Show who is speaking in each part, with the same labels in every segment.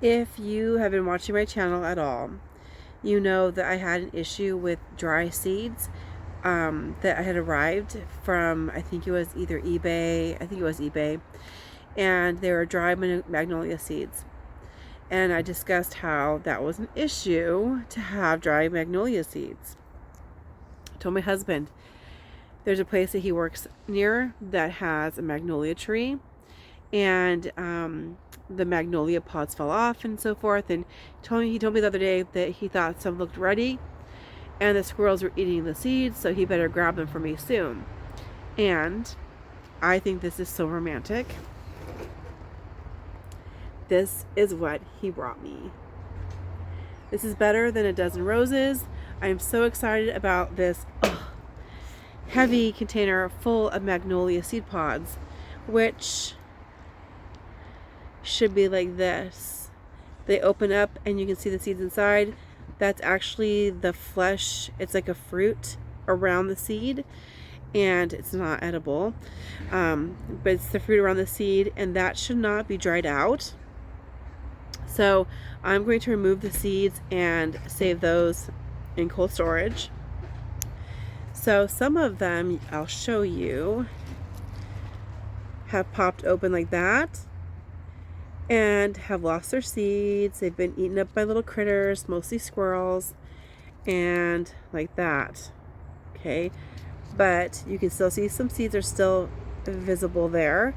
Speaker 1: If you have been watching my channel at all, you know that I had an issue with dry seeds that I had arrived from, I think it was either eBay, and they were dry magnolia seeds. And I discussed how that was an issue to have dry magnolia seeds. I told my husband there's a place that he works near that has a magnolia tree, and the magnolia pods fell off and so forth, and he told me the other day that he thought some looked ready and the squirrels were eating the seeds, so he better grab them for me soon. And I think this is so romantic. This is what he brought me. This is better than a dozen roses. I am so excited about this heavy container full of magnolia seed pods, which should be like this. They open up and you can see the seeds inside. That's actually the flesh. It's like a fruit around the seed, and it's not edible, but it's the fruit around the seed, and that should not be dried out. So I'm going to remove the seeds and save those in cold storage. So some of them, I'll show you, have popped open like that and have lost their seeds. They've been eaten up by little critters, mostly squirrels, and like that. Okay, but you can still see some seeds are still visible there.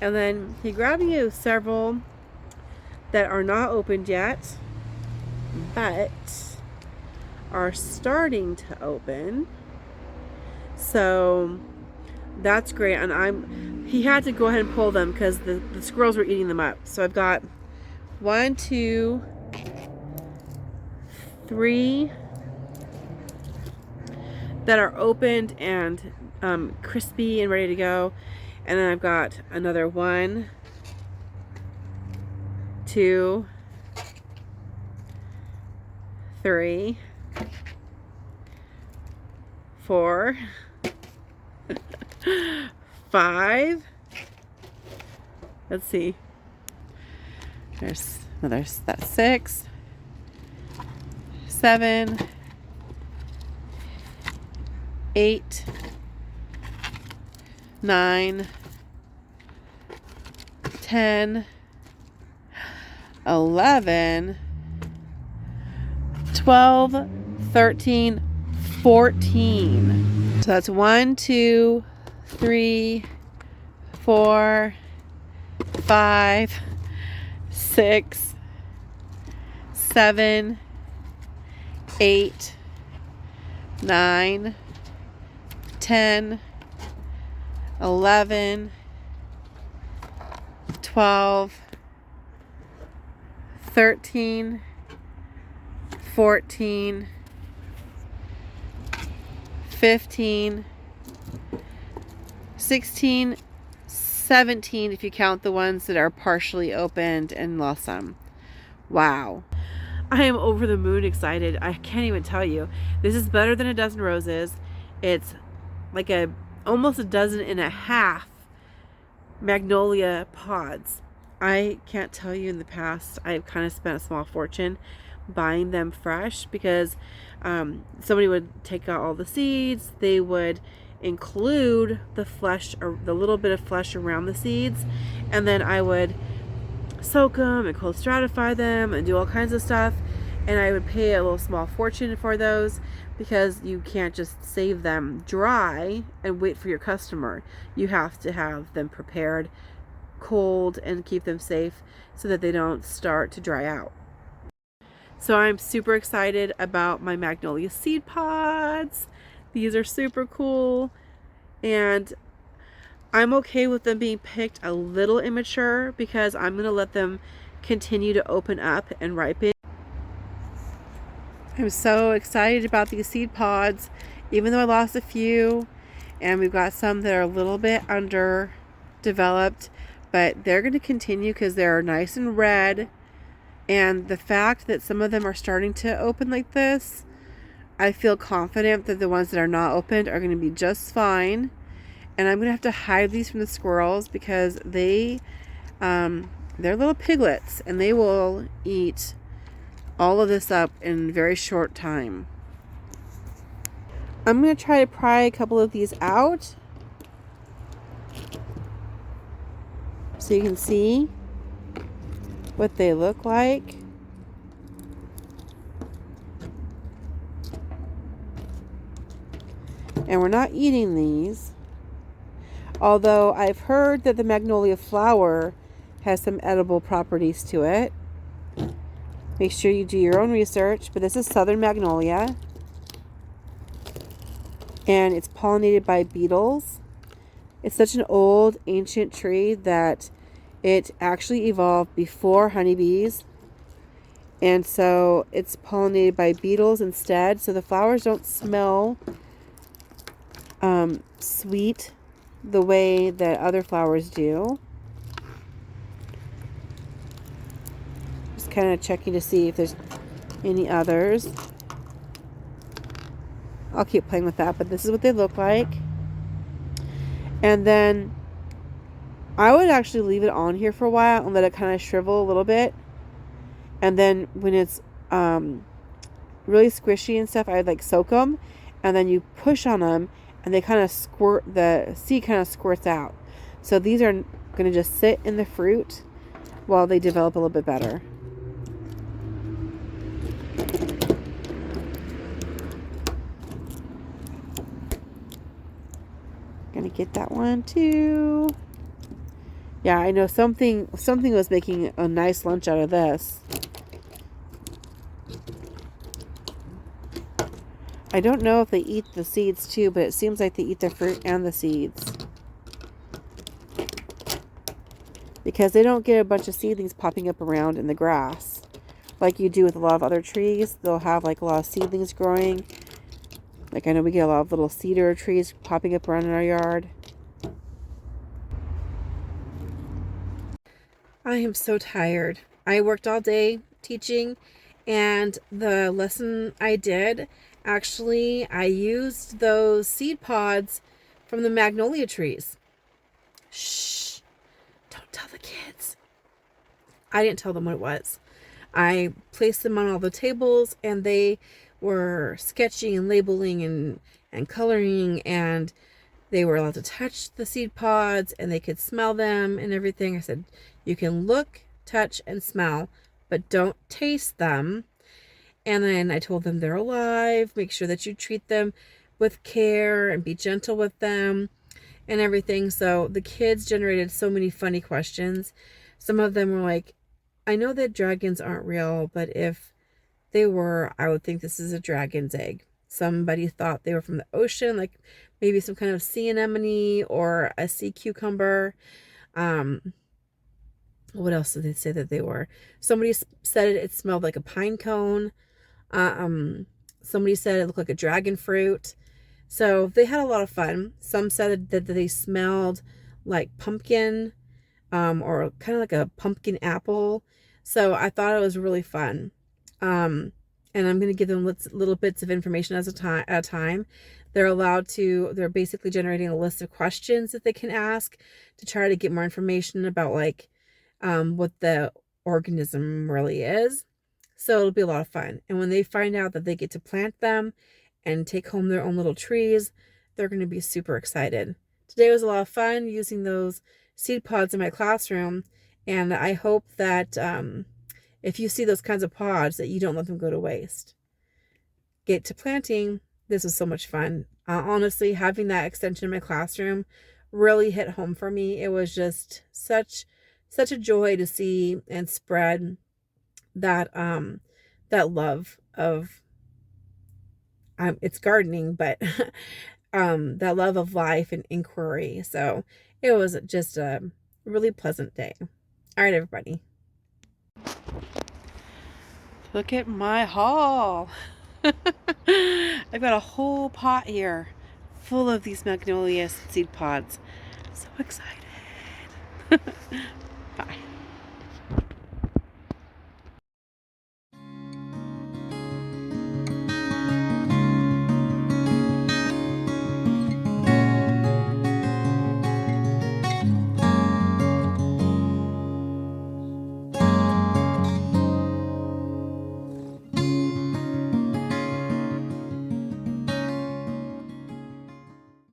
Speaker 1: And then he grabbed you several that are not opened yet, but are starting to open. So that's great. And he had to go ahead and pull them because the squirrels were eating them up. So I've got 1, 2, 3 that are opened and crispy and ready to go. And then I've got another 1, 2, 3, 4, 5. Let's see. That's 6, 7, 8, 9, 10, 11, 12, 13, 14. So that's 1, 2, 3, 4, 5, 6, 7, 8, 9, 10, 11, 12, 13, 14, 15, 16, 17 if you count the ones that are partially opened and lost some. Wow. I am over the moon excited. I can't even tell you. This is better than a dozen roses. It's like almost a dozen and a half magnolia pods. I can't tell you, in the past I've kind of spent a small fortune buying them fresh because somebody would take out all the seeds. They would include the flesh, or the little bit of flesh around the seeds, and then I would soak them and cold stratify them and do all kinds of stuff, and I would pay a little small fortune for those because you can't just save them dry and wait for your customer. You have to have them prepared cold and keep them safe so that they don't start to dry out. So I'm super excited about my magnolia seed pods. These are super cool, and I'm okay with them being picked a little immature because I'm going to let them continue to open up and ripen. I'm so excited about these seed pods, even though I lost a few, and we've got some that are a little bit underdeveloped, but they're going to continue because they're nice and red. And the fact that some of them are starting to open like this, I feel confident that the ones that are not opened are going to be just fine. And I'm going to have to hide these from the squirrels because they They're little piglets, and they will eat all of this up in a very short time. I'm going to try to pry a couple of these out so you can see what they look like. And we're not eating these, although I've heard that the magnolia flower has some edible properties to it. Make sure you do your own research, but this is southern magnolia, and it's pollinated by beetles. It's such an old, ancient tree that it actually evolved before honeybees, and so it's pollinated by beetles instead, so the flowers don't smell sweet the way that other flowers do. Just kind of checking to see if there's any others. I'll keep playing with that, but this is what they look like. And then I would actually leave it on here for a while and let it kind of shrivel a little bit. And then when it's really squishy and stuff, I'd like soak them, and then you push on them and they kind of squirt, the seed kind of squirts out. So these are going to just sit in the fruit while they develop a little bit better. Gonna get that one too. Yeah, I know something was making a nice lunch out of this. I don't know if they eat the seeds too, but it seems like they eat the fruit and the seeds, because they don't get a bunch of seedlings popping up around in the grass like you do with a lot of other trees. They'll have like a lot of seedlings growing. Like I know we get a lot of little cedar trees popping up around in our yard. I am so tired. I worked all day teaching, and the lesson I did, actually, I used those seed pods from the magnolia trees. Shh, don't tell the kids. I didn't tell them what it was. I placed them on all the tables, and they were sketching and labeling and coloring, and they were allowed to touch the seed pods, and they could smell them and everything. I said, you can look, touch, and smell, but don't taste them. And then I told them they're alive. Make sure that you treat them with care and be gentle with them and everything. So the kids generated so many funny questions. Some of them were like, I know that dragons aren't real, but if they were, I would think this is a dragon's egg. Somebody thought they were from the ocean, like maybe some kind of sea anemone or a sea cucumber. What else did they say that they were? Somebody said it smelled like a pine cone. Somebody said it looked like a dragon fruit. So they had a lot of fun. Some said that they smelled like pumpkin, or kind of like a pumpkin apple. So I thought it was really fun. And I'm going to give them little bits of information at a time. They're basically generating a list of questions that they can ask to try to get more information about like what the organism really is. So it'll be a lot of fun. And when they find out that they get to plant them and take home their own little trees, they're going to be super excited. Today was a lot of fun using those seed pods in my classroom. And I hope that if you see those kinds of pods, that you don't let them go to waste. Get to planting. This was so much fun. Honestly, having that extension in my classroom really hit home for me. It was just such a joy to see and spread that that love of it's gardening, but that love of life and inquiry. So it was just a really pleasant day. All right, everybody. Look at my haul. I've got a whole pot here full of these magnolia seed pods. So excited. Bye.